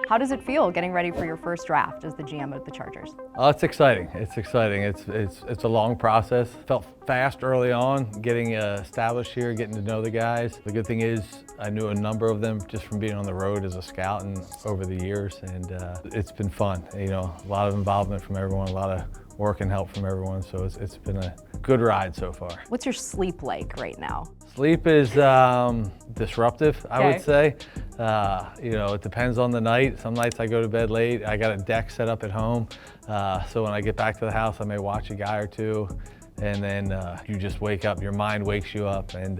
How does it feel getting ready for your first draft as the GM of the Chargers? It's exciting. It's exciting. It's a long process. Felt fast early on, getting established here, getting to know the guys. The good thing is I knew a number of them just from being on the road as a scout and over the years, and it's been fun. You know, a lot of involvement from everyone, a lot of work and help from everyone, so it's been a good ride so far. What's your sleep like right now? Sleep is disruptive, I would say. You know, it depends on the night. Some nights I go to bed late. I got a deck set up at home, so when I get back to the house, I may watch a guy or two, and then you just wake up, your mind wakes you up, and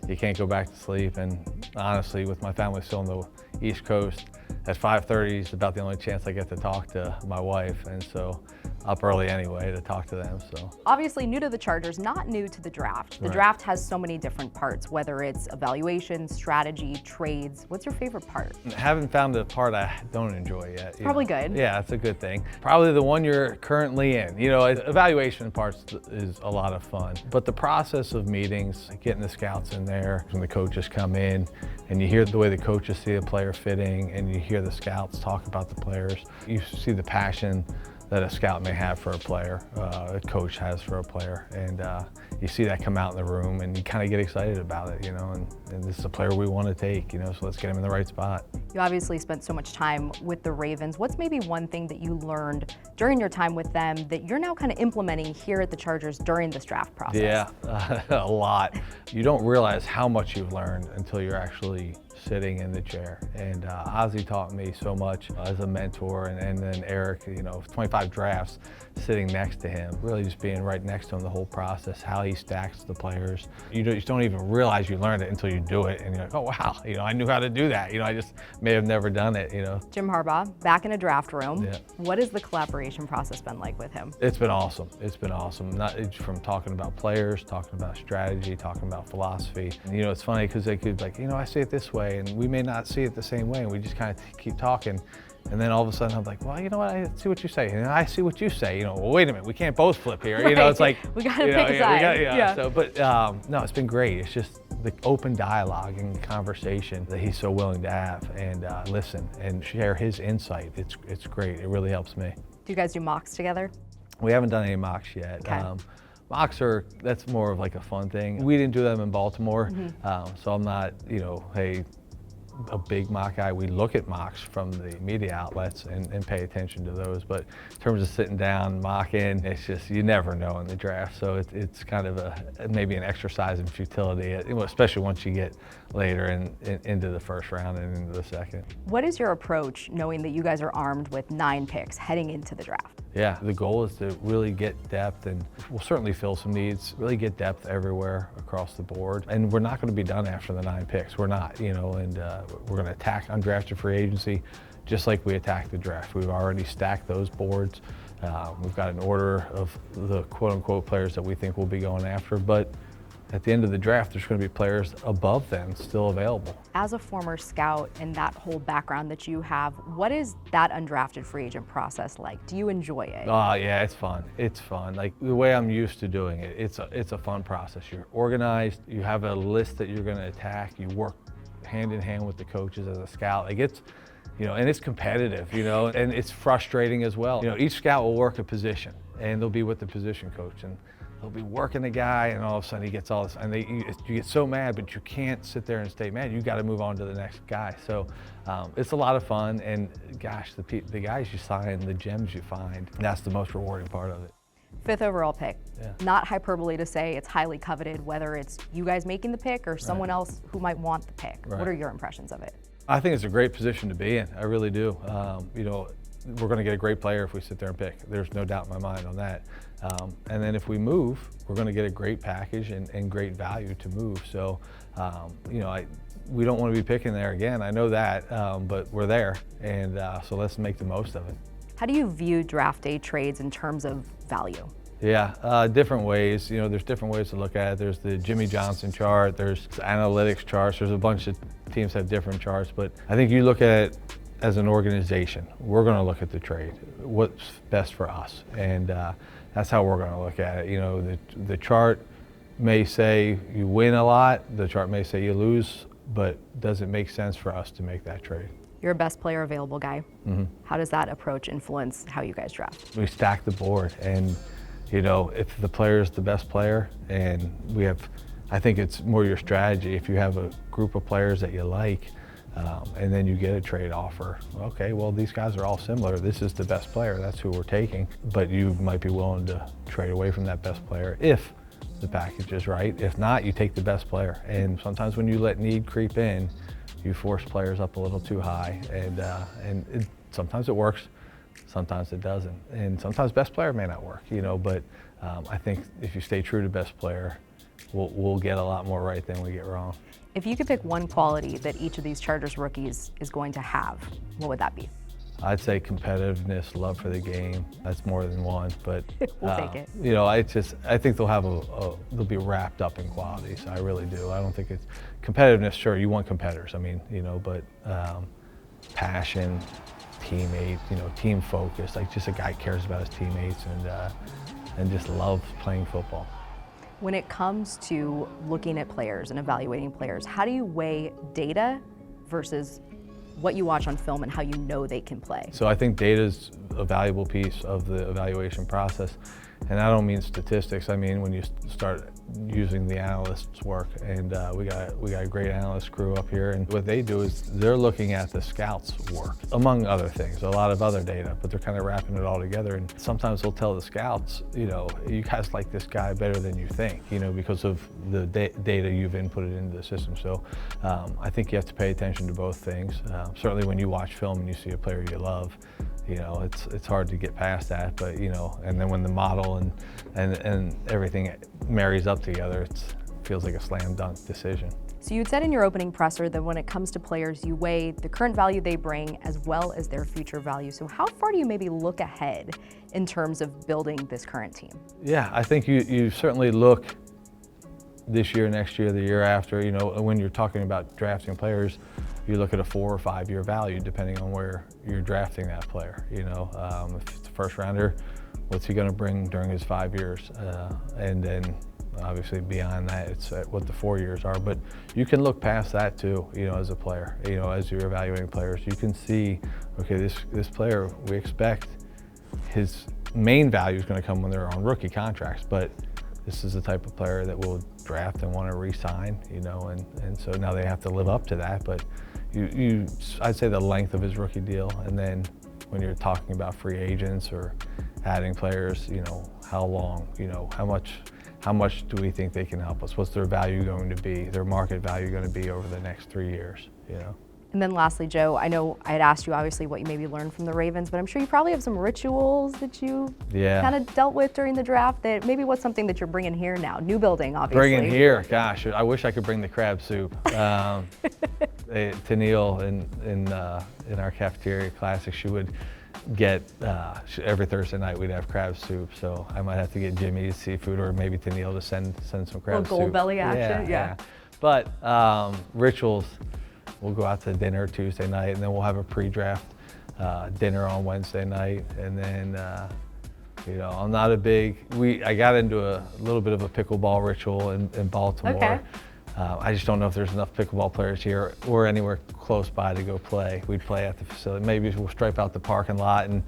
you can't go back to sleep. And honestly, with my family still on the East Coast, at 5:30 is about the only chance I get to talk to my wife, and so up early anyway to talk to them. So obviously new to the Chargers, not new to the draft. The draft has so many different parts, whether it's evaluation, strategy, trades. What's your favorite part? I haven't found the part I don't enjoy yet. Probably good. Yeah, that's a good thing. Probably the one you're currently in. You know, evaluation parts is a lot of fun, but the process of meetings, getting the scouts in there, when the coaches come in, and you hear the way the coaches see a player fitting, and you hear the scouts talk about the players, you see the passion that a scout may have for a player, a coach has for a player, and you see that come out in the room, and you kind of get excited about it, you know, and this is a player we want to take, you know, so let's get him in the right spot. You obviously spent so much time with the Ravens. What's maybe one thing that you learned during your time with them that you're now kind of implementing here at the Chargers during this draft process? Yeah, a lot. You don't realize how much you've learned until you're actually sitting in the chair. And Ozzie taught me so much as a mentor, and then Eric, you know, 25 drafts sitting next to him, really just being right next to him the whole process, how he stacks the players. You just don't even realize you learned it until you do it, and you're like, oh wow, you know, I knew how to do that. You know, I just may have never done it, you know. Jim Harbaugh, back in a draft room. Yeah. What has the collaboration process been like with him? It's been awesome. It's been awesome. Not from talking about players, talking about strategy, talking about philosophy. And, you know, it's funny because they could be like, you know, I see it this way, and we may not see it the same way, and we just kind of keep talking. And then all of a sudden I'm like, well, you know what, I see what you say, and I see what you say. You know, well, wait a minute, we can't both flip here. Right. You know, it's like, we gotta pick a side. Yeah. So, but no, it's been great. It's just the open dialogue and conversation that he's so willing to have, and listen and share his insight. It's great. It really helps me. Do you guys do mocks together? We haven't done any mocks yet. Okay. Mocks that's more of like a fun thing. We didn't do them in Baltimore, so I'm not, you know, hey, a big mock guy. We look at mocks from the media outlets and pay attention to those, but in terms of sitting down, mocking, it's just, you never know in the draft, so it's kind of maybe an exercise in futility, especially once you get later into the first round and into the second. What is your approach knowing that you guys are armed with 9 picks heading into the draft? Yeah, the goal is to really get depth, and we'll certainly fill some needs, really get depth everywhere across the board. And we're not going to be done after the 9 picks. We're not, you know, and we're going to attack undrafted free agency just like we attacked the draft. We've already stacked those boards. We've got an order of the quote-unquote players that we think we'll be going after, but at the end of the draft, there's going to be players above them still available. As a former scout and that whole background that you have, what is that undrafted free agent process like? Do you enjoy it? Yeah, it's fun. It's fun. Like the way I'm used to doing it, it's a fun process. You're organized. You have a list that you're going to attack. You work hand in hand with the coaches as a scout. It gets, you know, and it's competitive, you know, and it's frustrating as well. You know, each scout will work a position, and they'll be with the position coach, and they'll be working the guy, and all of a sudden he gets all this, and you get so mad, but you can't sit there and stay mad. You got to move on to the next guy. So it's a lot of fun, and gosh, the guys you sign, the gems you find, that's the most rewarding part of it. 5th overall pick. Yeah. Not hyperbole to say it's highly coveted, whether it's you guys making the pick or someone else who might want the pick. Right. What are your impressions of it? I think it's a great position to be in. I really do. You know, we're going to get a great player if we sit there and pick. There's no doubt in my mind on that. And then if we move, we're going to get a great package and great value to move. So, you know, we don't want to be picking there again. I know that, but we're there, and so let's make the most of it. How do you view draft day trades in terms of value? Yeah, different ways. You know, there's different ways to look at it. There's the Jimmy Johnson chart, there's analytics charts, there's a bunch of teams have different charts, but I think you look at it as an organization. We're going to look at the trade, what's best for us, and that's how we're going to look at it. You know, the chart may say you win a lot, the chart may say you lose but does it make sense for us to make that trade? You're a best player available guy. How does that approach influence how you guys draft? We stack the board, and if the player is the best player, and I think it's more your strategy. If you have a group of players that you like, and then you get a trade offer, okay, well, these guys are all similar. This is the best player. That's who we're taking. But you might be willing to trade away from that best player if the package is right. If not, you take the best player. And sometimes when you let need creep in, you force players up a little too high, and sometimes it works, sometimes it doesn't, and sometimes best player may not work, but I think if you stay true to best player, we'll get a lot more right than we get wrong. If you could pick one quality that each of these Chargers rookies is going to have, what would that be? I'd say competitiveness, love for the game. That's more than one, but we'll take it. I think they'll be wrapped up in qualities. I really do. I don't think it's competitiveness. Sure, you want competitors. But passion, teammate, team focus. Like just a guy cares about his teammates and just loves playing football. When it comes to looking at players and evaluating players, how do you weigh data versus what you watch on film and how you know they can play? So I think data is a valuable piece of the evaluation process. And I don't mean statistics. I mean when you start using the analysts' work, and we got a great analyst crew up here, and what they do is they're looking at the scouts' work, among other things, a lot of other data, but they're kind of wrapping it all together. And sometimes they'll tell the scouts, you guys like this guy better than you think, because of the data you've inputted into the system. So I think you have to pay attention to both things. Certainly when you watch film and you see a player you love, it's hard to get past that, but and then when the model and everything marries up together, it feels like a slam dunk decision. So you'd said in your opening presser that when it comes to players, you weigh the current value they bring as well as their future value. So how far do you maybe look ahead in terms of building this current team? Yeah, I think you certainly look this year, next year, the year after. When you're talking about drafting players, you look at a 4 or 5 year value depending on where you're drafting that player. If it's a first rounder, what's he going to bring during his 5 years? And then obviously beyond that, it's what the 4 years are. But you can look past that too, as a player. As you're evaluating players, you can see, okay, this player, we expect his main value is going to come when they're on rookie contracts, but this is the type of player that will draft and want to re-sign, and so now they have to live up to that. But I'd say the length of his rookie deal, and then when you're talking about free agents or adding players, how long, how much do we think they can help us? What's their value going to be, their market value going to be over the next 3 years, And then lastly, Joe, I know I had asked you obviously what you maybe learned from the Ravens, but I'm sure you probably have some rituals that you kind of dealt with during the draft. That maybe what's something that you're bringing here now? New building, obviously. Bringing here, gosh, I wish I could bring the crab soup. Tennille in our cafeteria classic, she would get every Thursday night we'd have crab soup. So I might have to get Jimmy's seafood, or maybe Tennille to send some crab soup. Gold belly action, yeah. But rituals. We'll go out to dinner Tuesday night, and then we'll have a pre-draft dinner on Wednesday night. And then, I'm not a big, I got into a little bit of a pickleball ritual in Baltimore. Okay. I just don't know if there's enough pickleball players here or anywhere close by to go play. We'd play at the facility. Maybe we'll stripe out the parking lot and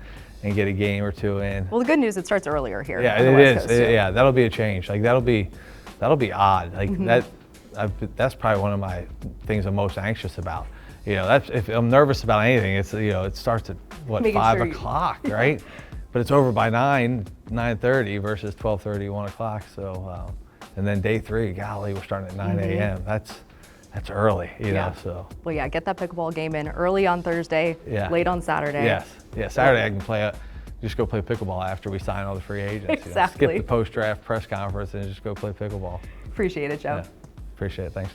get a game or two in. Well, the good news, it starts earlier here. Yeah, it is. Yeah, that'll be a change. Like that'll be odd. Like that's probably one of my things I'm most anxious about. If I'm nervous about anything, it's it starts at what, 5 o'clock, right? But it's over by 9:30 versus 12:30, 1 o'clock. So, and then day 3, golly, we're starting at 9 a.m. That's early, So. Well, yeah, get that pickleball game in early on Thursday, late on Saturday. Yes, yeah. Saturday I can play just go play pickleball after we sign all the free agents. Exactly. Skip the post-draft press conference and just go play pickleball. Appreciate it, Joe. Yeah. Appreciate it, thanks.